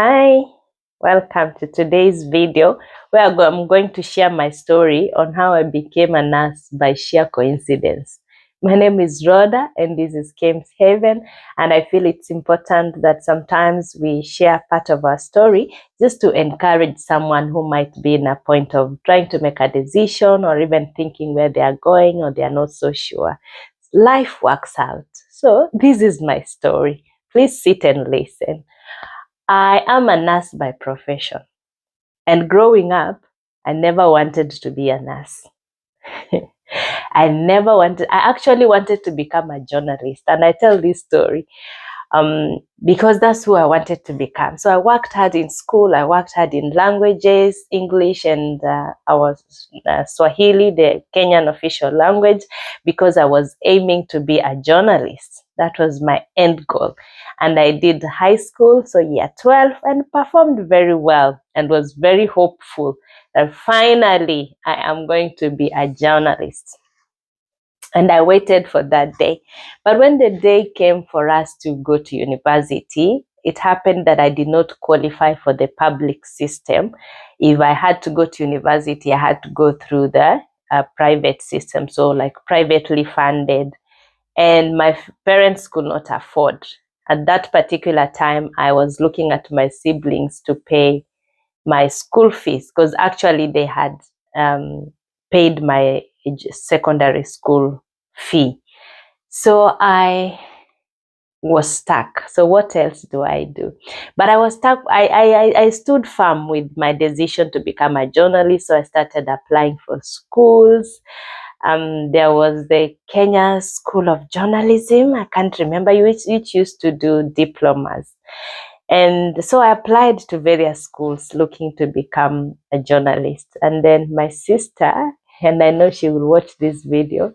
Hi, welcome to today's video where I'm going to share my story on how I became a nurse by sheer coincidence. My name is Rhoda and this is Kame's Haven, and I feel it's important that sometimes we share part of our story just to encourage someone who might be in a point of trying to make a decision or even thinking where they are going or they are not so sure. Life works out. So this is my story. Please sit and listen. I am a nurse by profession, and growing up, I never wanted to be a nurse. I actually wanted to become a journalist, and I tell this story because that's who I wanted to become. So I worked hard in school, I worked hard in languages, English, and Swahili, the Kenyan official language, because I was aiming to be a journalist. That was my end goal. And I did high school, so year 12, and performed very well and was very hopeful that finally I am going to be a journalist. And I waited for that day. But when the day came for us to go to university, it happened that I did not qualify for the public system. If I had to go to university, I had to go through the private system, so like privately funded. And my parents could not afford. At that particular time, I was looking at my siblings to pay my school fees because actually they had paid my secondary school fee. So I was stuck. So what else do I do? But I was stuck. I stood firm with my decision to become a journalist. So I started applying for schools. There was the Kenya School of Journalism. I can't remember which used to do diplomas. And so I applied to various schools looking to become a journalist. And then my sister, and I know she will watch this video,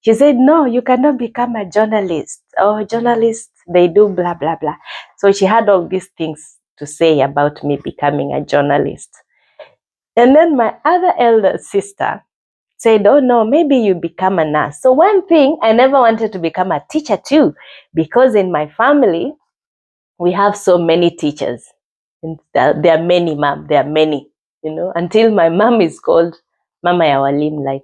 she said, no, you cannot become a journalist. Oh, journalists, they do blah, blah, blah. So she had all these things to say about me becoming a journalist. And then my other elder sister said, oh no, maybe you become a nurse. So one thing, I never wanted to become a teacher too, because in my family, we have so many teachers. And there are many, ma'am, there are many, until my mom is called Mama ya Walimu, like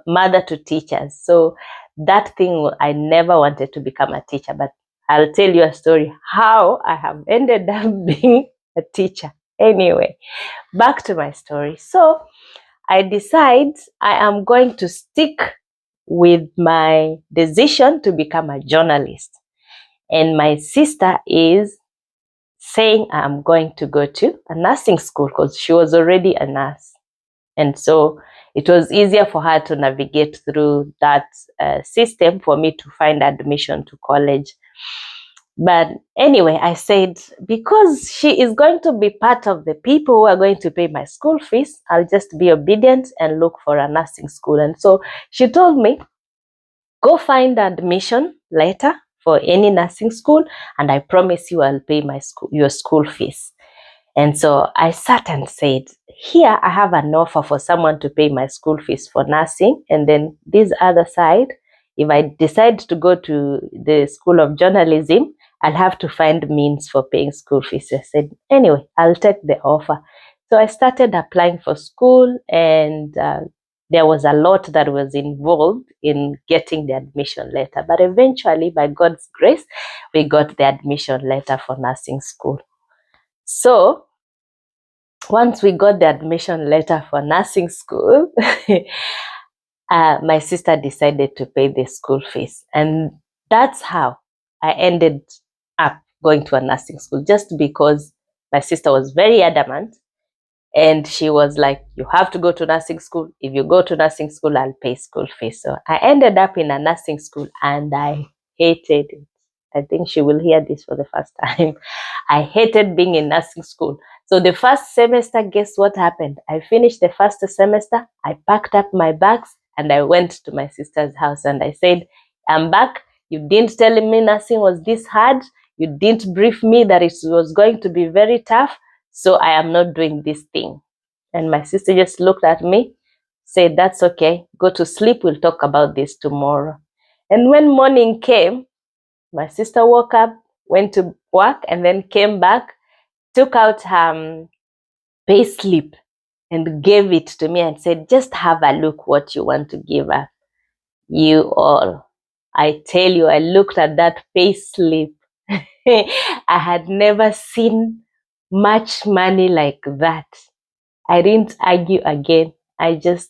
mother to teachers. So that thing, I never wanted to become a teacher, but I'll tell you a story how I have ended up being a teacher. Anyway, back to my story. So I decide I am going to stick with my decision to become a journalist. And my sister is saying I'm going to go to a nursing school because she was already a nurse. And so it was easier for her to navigate through that system for me to find admission to college. But anyway, I said, because she is going to be part of the people who are going to pay my school fees, I'll just be obedient and look for a nursing school. And so she told me, go find admission letter for any nursing school, and I promise you I'll pay your school fees. And so I sat and said, here I have an offer for someone to pay my school fees for nursing, and then this other side, if I decide to go to the School of Journalism, I'll have to find means for paying school fees. I said, anyway, I'll take the offer. So I started applying for school, and there was a lot that was involved in getting the admission letter. But eventually, by God's grace, we got the admission letter for nursing school. So once we got the admission letter for nursing school, my sister decided to pay the school fees. And that's how I ended up going to a nursing school, just because my sister was very adamant. And she was like, you have to go to nursing school. If you go to nursing school, I'll pay school fees. So I ended up in a nursing school and I hated it. I think she will hear this for the first time. I hated being in nursing school. So the first semester, guess what happened? I finished the first semester. I packed up my bags and I went to my sister's house and I said, I'm back. You didn't tell me nursing was this hard. You didn't brief me that it was going to be very tough. So I am not doing this thing. And my sister just looked at me, said, that's okay. Go to sleep. We'll talk about this tomorrow. And when morning came, my sister woke up, went to work, and then came back. took out pay slip and gave it to me and said, just have a look what you want to give up. You all, I tell you, I looked at that pay slip. I had never seen much money like that. I didn't argue again. I just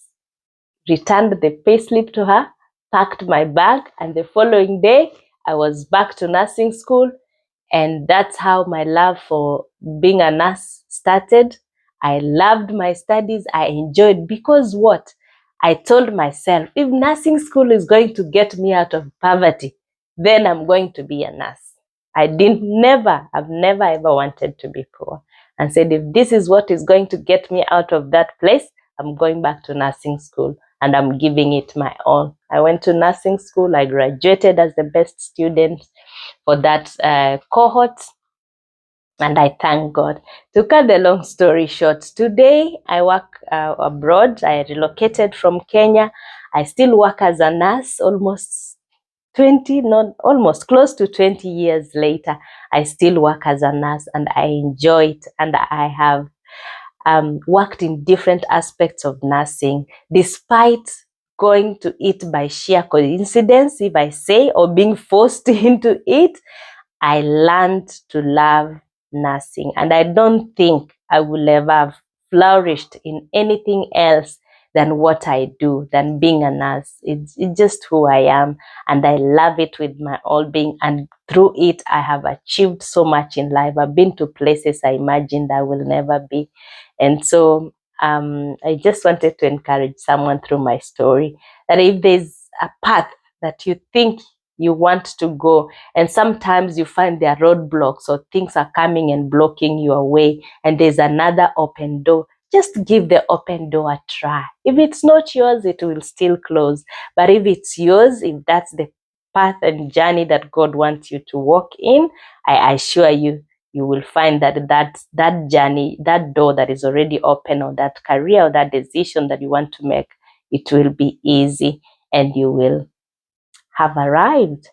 returned the pay slip to her, packed my bag, and the following day I was back to nursing school. And that's how my love for being a nurse started. I loved my studies. I enjoyed, because what? I told myself, if nursing school is going to get me out of poverty, then I'm going to be a nurse. I've never ever wanted to be poor, and said, if this is what is going to get me out of that place, I'm going back to nursing school and I'm giving it my all. I went to nursing school. I graduated as the best student for that cohort, and I thank God. To cut the long story short, today I work abroad. I relocated from Kenya. I still work as a nurse almost close to 20 years later. I still work as a nurse and I enjoy it, and I have worked in different aspects of nursing, despite going to it by sheer coincidence, if I say, or being forced into it. I learned to love nursing, and I don't think I will ever have flourished in anything else than what I do, than being a nurse. It's just who I am, and I love it with my all being. And through it, I have achieved so much in life. I've been to places I imagined I will never be. And so I just wanted to encourage someone through my story that if there's a path that you think you want to go, and sometimes you find there are roadblocks or things are coming and blocking your way, and there's another open door, just give the open door a try. If it's not yours, it will still close. But if it's yours, if that's the path and journey that God wants you to walk in, I assure you, you will find that journey, that door that is already open, or that career or that decision that you want to make, it will be easy and you will have arrived.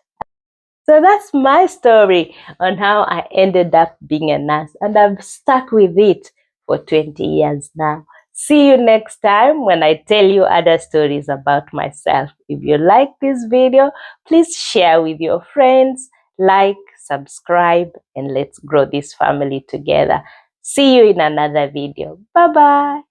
So that's my story on how I ended up being a nurse, and I've stuck with it for 20 years now. See you next time when I tell you other stories about myself. If you like this video, please share with your friends, like, subscribe, and let's grow this family together. See you in another video. Bye-bye.